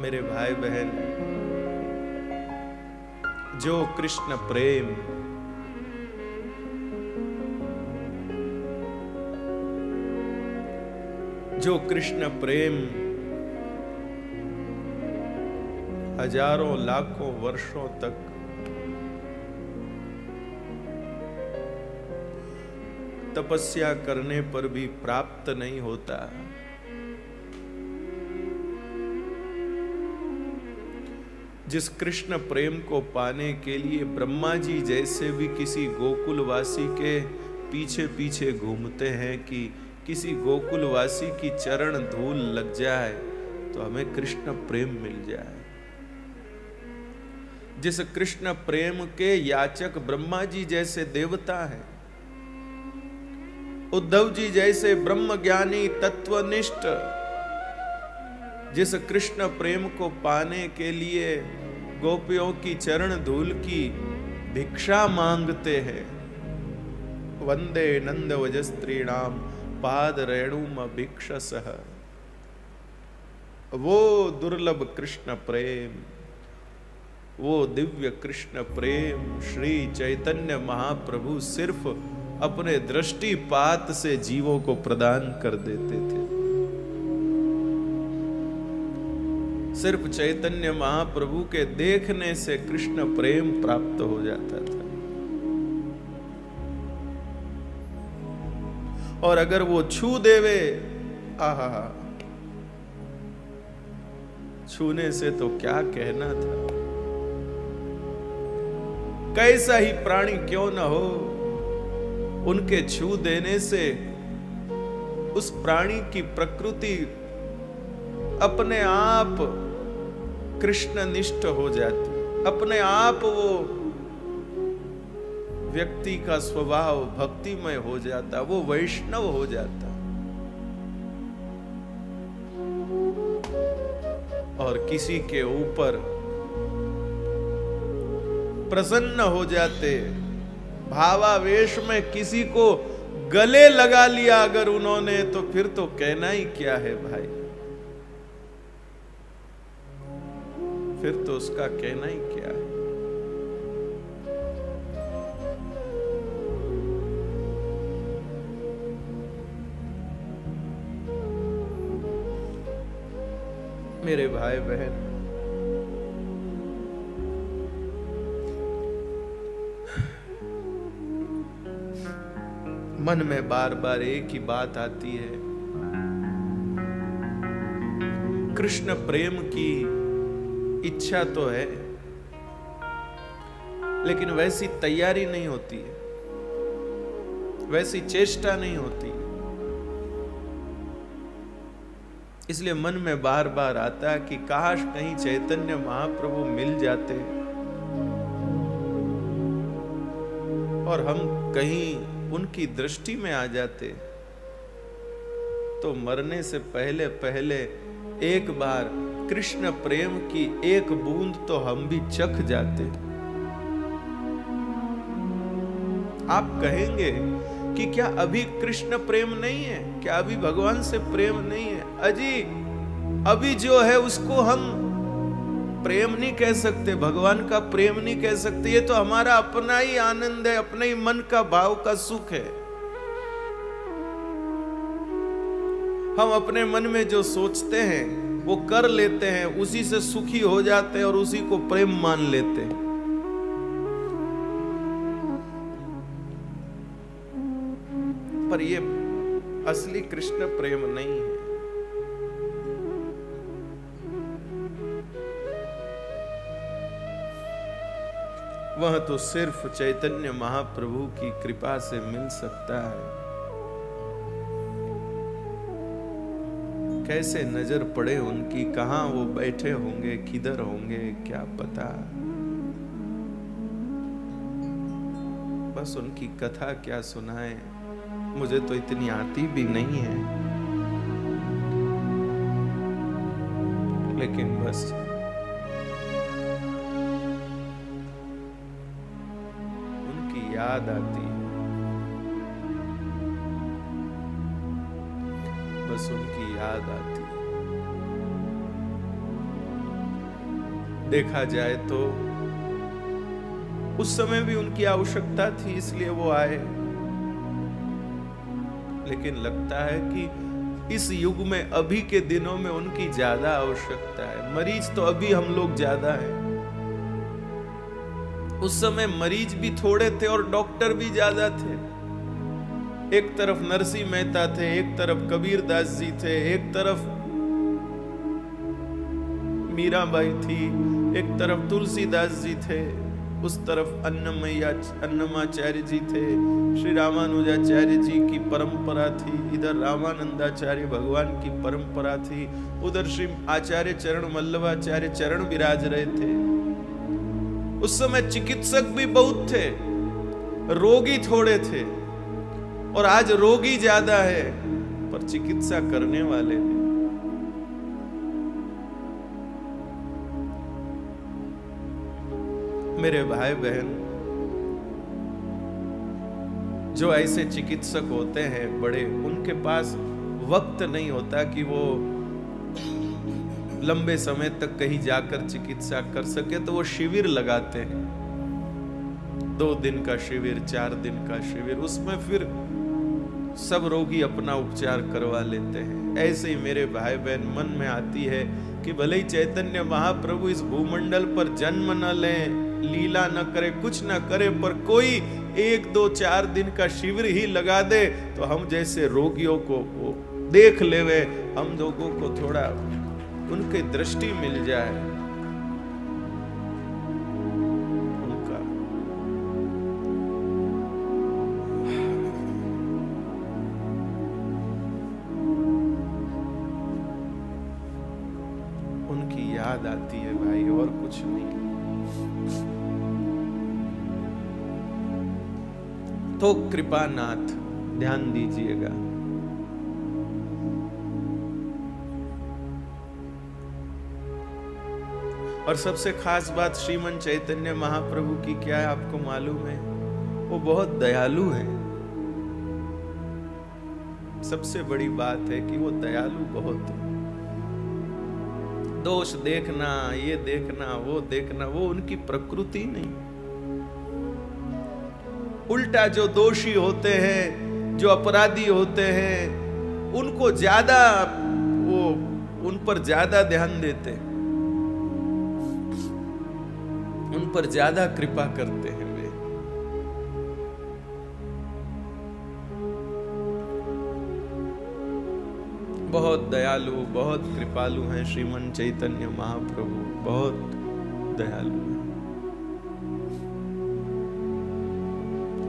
मेरे भाई बहन, जो कृष्ण प्रेम हजारों लाखों वर्षों तक तपस्या करने पर भी प्राप्त नहीं होता, जिस कृष्ण प्रेम को पाने के लिए ब्रह्मा जी जैसे भी किसी गोकुलवासी के पीछे पीछे घूमते हैं कि किसी गोकुलवासी की चरण धूल लग जाए तो हमें कृष्ण प्रेम मिल जाए। जिस कृष्ण प्रेम के याचक ब्रह्मा जी जैसे देवता हैं, उद्धव जी जैसे ब्रह्म ज्ञानी तत्वनिष्ठ, जिस कृष्ण प्रेम को पाने के लिए गोपियों की चरण धूल की भिक्षा मांगते हैं, वंदे नंद वजस्त्रीणाम पाद रेणुम भिक्षसः, वो दुर्लभ कृष्ण प्रेम, वो दिव्य कृष्ण प्रेम श्री चैतन्य महाप्रभु सिर्फ अपने दृष्टिपात से जीवों को प्रदान कर देते थे। सिर्फ चैतन्य महाप्रभु के देखने से कृष्ण प्रेम प्राप्त हो जाता था। और अगर वो छू देवे, आहा, छूने से तो क्या कहना था। कैसा ही प्राणी क्यों न हो, उनके छू देने से उस प्राणी की प्रकृति अपने आप कृष्णनिष्ठ हो जाती, अपने आप वो व्यक्ति का स्वभाव भक्तिमय हो जाता, वो वैष्णव हो जाता और किसी के ऊपर प्रसन्न हो जाते। भावावेश में किसी को गले लगा लिया अगर उन्होंने, तो फिर तो कहना ही क्या है भाई, फिर तो उसका कहना ही क्या है। मेरे भाई बहन, मन में बार बार एक ही बात आती है, कृष्ण प्रेम की इच्छा तो है, लेकिन वैसी तैयारी नहीं होती है, वैसी चेष्टा नहीं होती। इसलिए मन में बार बार आता है कि काश कहीं चैतन्य महाप्रभु मिल जाते और हम कहीं उनकी दृष्टि में आ जाते, तो मरने से पहले पहले एक बार कृष्ण प्रेम की एक बूंद तो हम भी चख जाते। आप कहेंगे कि क्या अभी कृष्ण प्रेम नहीं है, क्या अभी भगवान से प्रेम नहीं है? अजी, अभी जो है उसको हम प्रेम नहीं कह सकते, भगवान का प्रेम नहीं कह सकते। ये तो हमारा अपना ही आनंद है, अपने ही मन का भाव का सुख है। हम अपने मन में जो सोचते हैं वो कर लेते हैं, उसी से सुखी हो जाते हैं और उसी को प्रेम मान लेते हैं। पर ये असली कृष्ण प्रेम नहीं है। वह तो सिर्फ चैतन्य महाप्रभु की कृपा से मिल सकता है। कैसे नजर पड़े उनकी, कहां वो बैठे होंगे, किधर होंगे, क्या पता। बस उनकी कथा क्या सुनाए, मुझे तो इतनी आती भी नहीं है, लेकिन बस उनकी याद आती है, बस उनकी याद आती है। देखा जाए तो उस समय भी उनकी आवश्यकता थी, इसलिए वो आए। लेकिन लगता है कि इस युग में, अभी के दिनों में उनकी ज्यादा आवश्यकता है। मरीज तो अभी हम लोग ज्यादा हैं, उस समय मरीज भी थोड़े थे और डॉक्टर भी ज्यादा थे। एक तरफ नरसिंह मेहता थे, एक तरफ कबीर दास जी थे, एक तरफ मीराबाई थी, एक तरफ तुलसीदास जी थे, उस तरफ अन्नमाचार्य जी थे, श्री रामानुजाचार्य जी की परंपरा थी, इधर रामानंदाचार्य भगवान की परंपरा थी, उधर श्री आचार्य चरण वल्लभाचार्य चरण विराज रहे थे। उस समय चिकित्सक भी बहुत थे, रोगी थोड़े थे, और आज रोगी ज्यादा है पर चिकित्सा करने वाले नहीं। मेरे भाई बहन, जो ऐसे चिकित्सक होते हैं बड़े, उनके पास वक्त नहीं होता कि वो लंबे समय तक कहीं जाकर चिकित्सा कर सके, तो वो शिविर लगाते हैं, 2 दिन का शिविर, 4 दिन का शिविर, उसमें फिर सब रोगी अपना उपचार करवा लेते हैं। ऐसे ही मेरे भाई बहन, मन में आती है कि भले ही चैतन्य महाप्रभु इस भूमंडल पर जन्म न लें, लीला न करे, कुछ न करे, पर कोई 1, 2, 4 दिन का शिविर ही लगा दे तो हम जैसे रोगियों को वो देख लेवे, हम लोगों को थोड़ा उनकी दृष्टि मिल जाए, उनका उनकी याद आती है भाई, और कुछ नहीं। तो कृपानाथ, ध्यान दीजिएगा, और सबसे खास बात श्रीमन चैतन्य महाप्रभु की क्या है आपको मालूम है? वो बहुत दयालु हैं। सबसे बड़ी बात है कि वो दयालु बहुत है। दोष देखना, ये देखना, वो देखना, वो उनकी प्रकृति नहीं। उल्टा जो दोषी होते हैं, जो अपराधी होते हैं, उनको ज्यादा, वो उन पर ज्यादा ध्यान देते हैं, उन पर ज्यादा कृपा करते हैं वे। बहुत दयालु, बहुत कृपालु हैं श्रीमन चैतन्य महाप्रभु, बहुत दयालु हैं।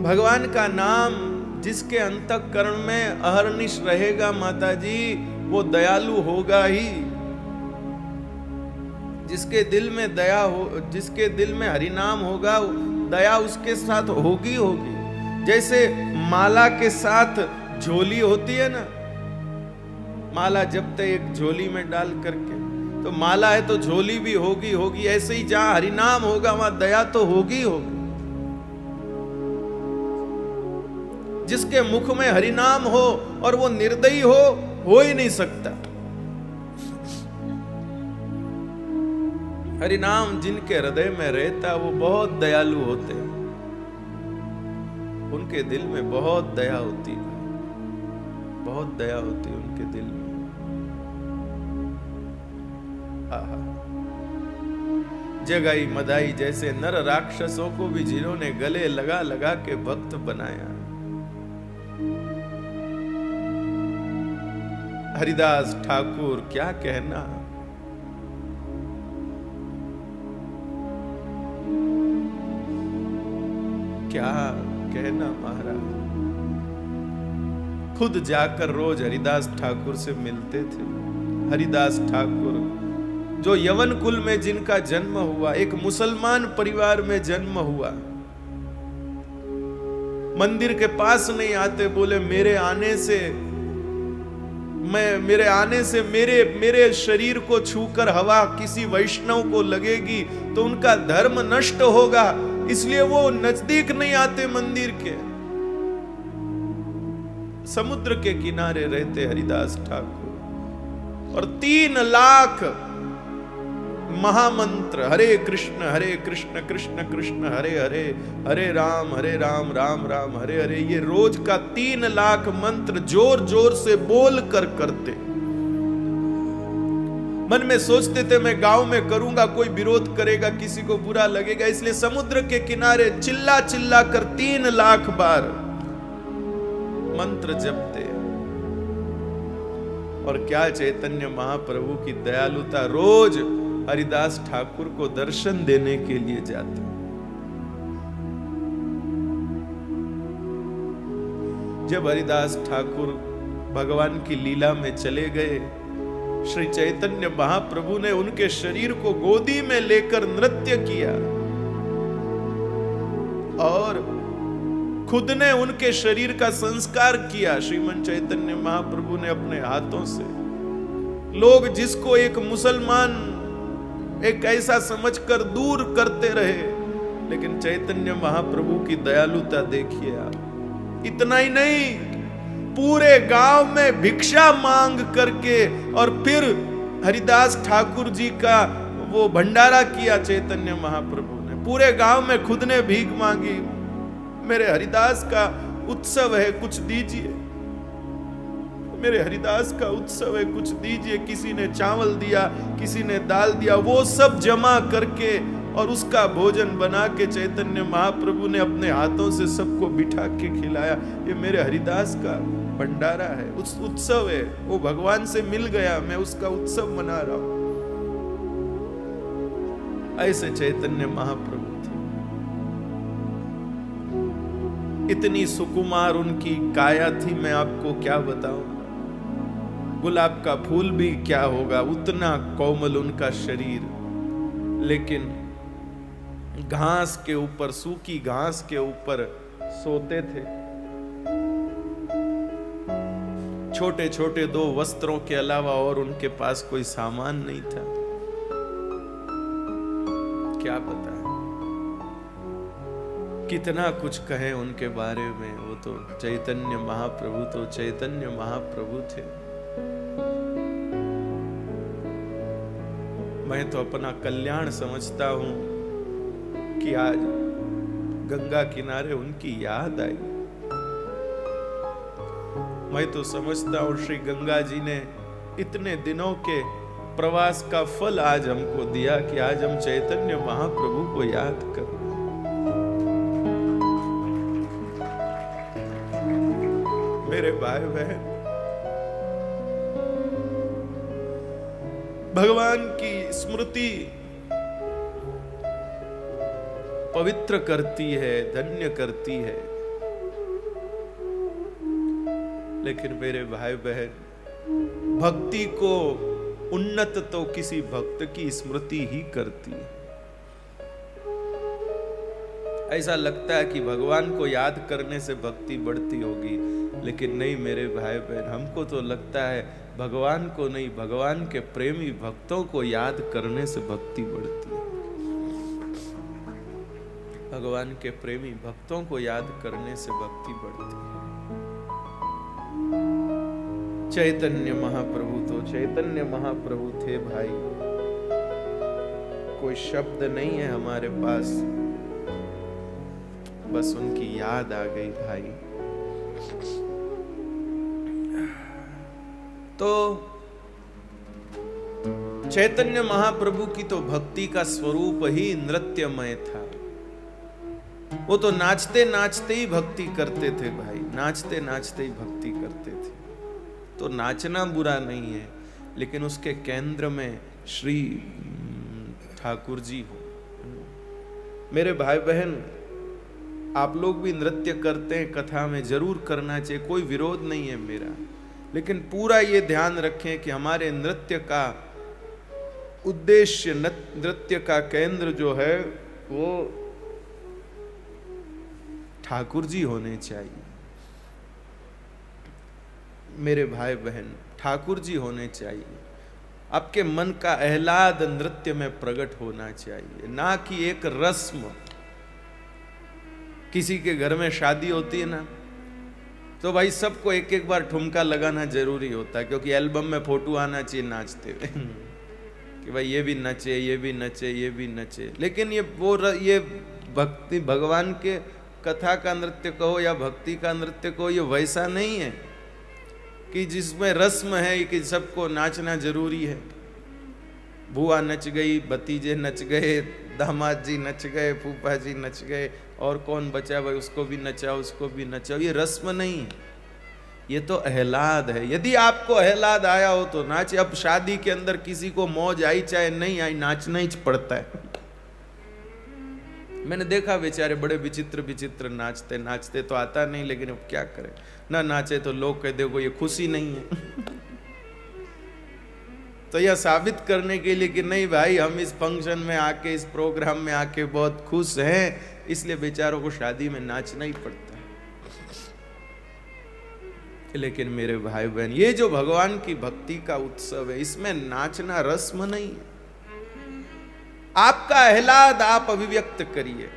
भगवान का नाम जिसके अंतःकरण में अहर्निश रहेगा माता जी, वो दयालु होगा ही। जिसके दिल में दया हो, जिसके दिल में हरिनाम होगा, दया उसके साथ होगी होगी। जैसे माला के साथ झोली होती है ना, माला जपते एक झोली में डाल करके, तो माला है तो झोली भी होगी होगी। ऐसे ही जहां हरिनाम होगा वहां दया तो होगी होगी। जिसके मुख में हरिनाम हो और वो निर्दयी हो ही नहीं सकता। हरिनाम जिनके हृदय में रहता वो बहुत दयालु होते हैं, उनके दिल में बहुत दया होती है, बहुत दया होती है उनके दिल में। आहा, जगाई मदाई जैसे नर राक्षसों को भी जिन्होंने गले लगा लगा के भक्त बनाया। हरिदास ठाकुर क्या कहना, क्या कहना महाराज। खुद जाकर रोज हरिदास ठाकुर से मिलते थे। हरिदास ठाकुर जो यवन कुल में जिनका जन्म हुआ, एक मुसलमान परिवार में जन्म हुआ, मंदिर के पास नहीं आते, बोले मेरे आने से मेरे शरीर को छूकर हवा किसी वैष्णव को लगेगी तो उनका धर्म नष्ट होगा, इसलिए वो नजदीक नहीं आते मंदिर के। समुद्र के किनारे रहते हरिदास ठाकुर, और 3 लाख महामंत्र हरे कृष्ण कृष्ण कृष्ण हरे हरे, हरे राम राम राम हरे हरे, ये रोज का 3 लाख मंत्र जोर जोर से बोल कर करते। मन में सोचते थे मैं गांव में करूंगा, कोई विरोध करेगा, किसी को बुरा लगेगा, इसलिए समुद्र के किनारे चिल्ला चिल्ला कर 3 लाख बार मंत्र जपते। और क्या चैतन्य महाप्रभु की दयालुता, रोज हरिदास ठाकुर को दर्शन देने के लिए जाते। जब हरिदास ठाकुर भगवान की लीला में चले गए, श्री चैतन्य महाप्रभु ने उनके शरीर को गोदी में लेकर नृत्य किया और खुद ने उनके शरीर का संस्कार किया। श्रीमन चैतन्य महाप्रभु ने अपने हाथों से, लोग जिसको एक मुसलमान एक ऐसा समझकर दूर करते रहे, लेकिन चैतन्य महाप्रभु की दयालुता देखिए आप। इतना ही नहीं, पूरे गांव में भिक्षा मांग करके और फिर हरिदास ठाकुर जी का वो भंडारा किया चैतन्य महाप्रभु ने। पूरे गांव में खुद ने भीख मांगी, मेरे हरिदास का उत्सव है कुछ दीजिए, मेरे हरिदास का उत्सव है कुछ दीजिए। किसी ने चावल दिया, किसी ने दाल दिया, वो सब जमा करके और उसका भोजन बना के चैतन्य महाप्रभु ने अपने हाथों से सबको बिठा के खिलाया। ये मेरे हरिदास का भंडारा है, उस उत्सव है, वो भगवान से मिल गया, मैं उसका उत्सव मना रहा हूं। ऐसे चैतन्य महाप्रभु थे। इतनी सुकुमार उनकी काया थी, मैं आपको क्या बताऊं। गुलाब का फूल भी क्या होगा, उतना कोमल उनका शरीर, लेकिन घास के ऊपर, सूखी घास के ऊपर सोते थे। छोटे छोटे 2 वस्त्रों के अलावा और उनके पास कोई सामान नहीं था। क्या पता है, कितना कुछ कहें उनके बारे में। वो तो चैतन्य महाप्रभु, तो चैतन्य महाप्रभु थे। मैं तो अपना कल्याण समझता हूं कि आज गंगा किनारे उनकी याद आई। मैं तो समझता हूं श्री गंगा जी ने इतने दिनों के प्रवास का फल आज हमको दिया कि आज हम चैतन्य महाप्रभु को याद कर। मेरे भाई बहन, भगवान की स्मृति पवित्र करती है, धन्य करती है, लेकिन मेरे भाई बहन, भक्ति को उन्नत तो किसी भक्त की स्मृति ही करती है। ऐसा लगता है कि भगवान को याद करने से भक्ति बढ़ती होगी, लेकिन नहीं मेरे भाई बहन, हमको तो लगता है भगवान को नहीं, भगवान के प्रेमी भक्तों को याद करने से भक्ति बढ़ती है। भगवान के प्रेमी भक्तों को याद करने से भक्ति बढ़ती है। चैतन्य महाप्रभु तो चैतन्य महाप्रभु थे भाई, कोई शब्द नहीं है हमारे पास, बस उनकी याद आ गई भाई। तो चैतन्य महाप्रभु की तो भक्ति का स्वरूप ही नृत्यमय था। वो तो नाचते नाचते ही भक्ति करते थे भाई, नाचते नाचते ही भक्ति करते थे। तो नाचना बुरा नहीं है, लेकिन उसके केंद्र में श्री ठाकुर जी हो। मेरे भाई बहन, आप लोग भी नृत्य करते हैं, कथा में जरूर करना चाहिए, कोई विरोध नहीं है मेरा, लेकिन पूरा ये ध्यान रखें कि हमारे नृत्य का उद्देश्य, नृत्य का केंद्र जो है वो ठाकुर जी होने चाहिए। मेरे भाई बहन, ठाकुर जी होने चाहिए। आपके मन का आह्लाद नृत्य में प्रकट होना चाहिए, ना कि एक रस्म। किसी के घर में शादी होती है ना, तो भाई सबको एक एक बार ठुमका लगाना जरूरी होता है, क्योंकि एल्बम में फोटो आना चाहिए नाचते हुए। कि भाई ये भी नचे, ये भी नचे, ये भी नचे। लेकिन ये भक्ति, भगवान के कथा का नृत्य कहो या भक्ति का नृत्य कहो, ये वैसा नहीं है कि जिसमें रस्म है कि सबको नाचना जरूरी है। बुआ नच गई, भतीजे नच गए, दामाद जी नच गए, फूफा जी नच गए, और कौन बचा भाई उसको भी नचाओ, उसको भी नचाओ। ये रस्म नहीं है, ये तो अहलाद है। यदि आपको अहलाद आया हो तो नाचे। अब शादी के अंदर किसी को मौज आई चाहे नहीं आई, नाचना ही पड़ता है। मैंने देखा बेचारे बड़े विचित्र विचित्र नाचते, नाचते तो आता नहीं, लेकिन अब क्या करें, ना नाचे तो लोग कह देखो ये खुशी नहीं है। तो यह साबित करने के लिए कि नहीं भाई हम इस फंक्शन में आके, इस प्रोग्राम में आके बहुत खुश हैं, इसलिए बेचारों को शादी में नाचना ही पड़ता है। लेकिन मेरे भाई बहन, ये जो भगवान की भक्ति का उत्सव है, इसमें नाचना रस्म नहीं है। आपका आह्लाद आप अभिव्यक्त करिए,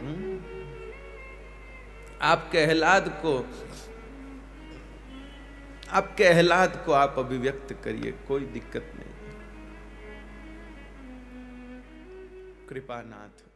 आपके आह्लाद को आप अभिव्यक्त करिए, कोई दिक्कत नहीं। कृपानाथ।